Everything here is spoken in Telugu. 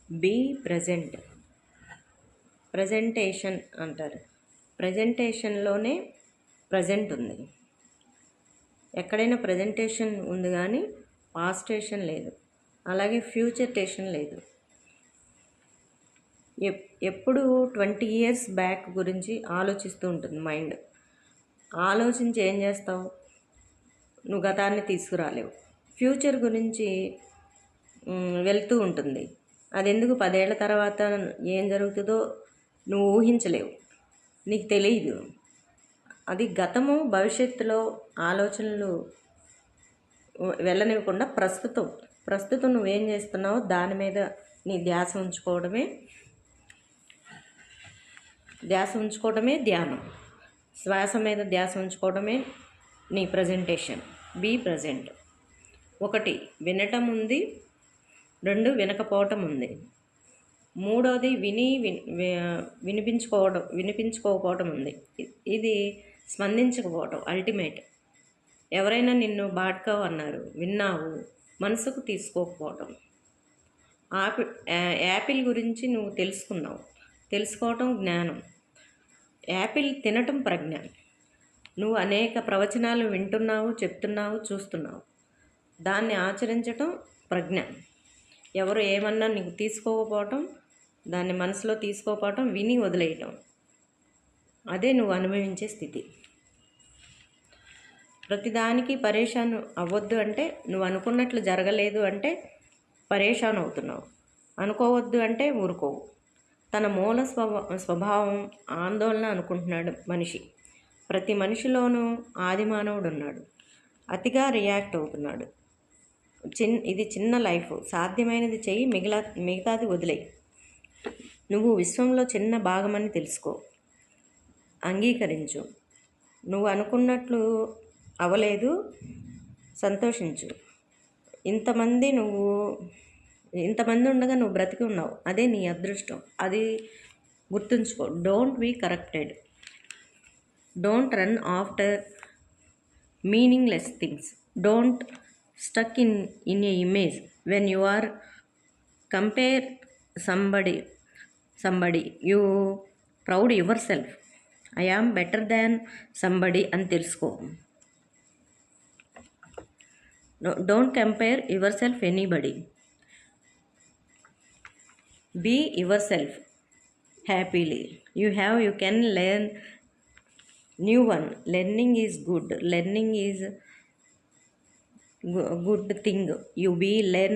Be present. ప్రజెంటేషన్ అంటారు. ప్రజెంటేషన్లోనే ప్రజెంట్ ఉంది. ఎక్కడైనా ప్రజెంటేషన్ ఉంది కానీ పాస్టేషన్ లేదు, అలాగే ఫ్యూచర్ టేషన్ లేదు. ఎప్పుడు 20 years బ్యాక్ గురించి ఆలోచిస్తూ ఉంటుంది మైండ్. ఆలోచించి ఏం చేస్తావు? నువ్వు గతాన్ని తీసుకురాలేవు. ఫ్యూచర్ గురించి వెళ్తూ ఉంటుంది. అది ఎందుకు 10 ఏళ్ల తర్వాత ఏం జరుగుతుందో నువ్వు ఊహించలేవు, నీకు తెలియదు. అది గతము భవిష్యత్తులో ఆలోచనలు వెళ్ళనివ్వకుండా ప్రస్తుతం నువ్వేం చేస్తున్నావో దాని మీద నీ ధ్యాస ఉంచుకోవడమే ధ్యానం. శ్వాస మీద ధ్యాస ఉంచుకోవడమే నీ ప్రజెంటేషన్. Be present. 1 వినటం ఉంది, 2 వినకపోవటం ఉంది, 3వది వినిపించుకోకపోవటం ఉంది. ఇది స్పందించకపోవటం అల్టిమేట్. ఎవరైనా నిన్ను బాడ్కావు అన్నారు, విన్నావు, మనసుకు తీసుకోకపోవటం. యాపిల్ గురించి నువ్వు తెలుసుకోవటం జ్ఞానం. యాపిల్ తినటం ప్రజ్ఞ. నువ్వు అనేక ప్రవచనాలు వింటున్నావు, చెప్తున్నావు, చూస్తున్నావు. దాన్ని ఆచరించటం ప్రజ్ఞ. ఎవరు ఏమన్నా నీకు తీసుకోకపోవటం, దాన్ని మనసులో తీసుకోకపోవటం, విని వదిలేయటం, అదే నువ్వు అనుభవించే స్థితి. ప్రతిదానికి పరేషాన్ అవ్వద్దు అంటే, నువ్వు అనుకున్నట్లు జరగలేదు అంటే పరేషాన్ అవుతున్నావు. అనుకోవద్దు అంటే ఊరుకోవు. తన మూల స్వభావం ఆందోళన అనుకుంటున్నాడు మనిషి. ప్రతి మనిషిలోనూ ఆదిమానవుడు ఉన్నాడు. అతిగా రియాక్ట్ అవుతున్నాడు. ఇది చిన్న లైఫ్, సాధ్యమైనది చెయ్యి, మిగతాది వదిలేయి. నువ్వు విశ్వంలో చిన్న భాగమని తెలుసుకో, అంగీకరించు. నువ్వు అనుకున్నట్లు అవలేదు, సంతోషించు. ఇంతమంది ఉండగా నువ్వు బ్రతికి ఉన్నావు, అదే నీ అదృష్టం. అది గుర్తుంచుకో. Don't be corrected. Don't run after meaningless things. Don't stuck in a image. When you are compare somebody you proud yourself. I am better than somebody అని తెలుసుకో. Don't compare yourself anybody. Be yourself happily. You can learn new one. Learning is good. Learning is good thing. You learn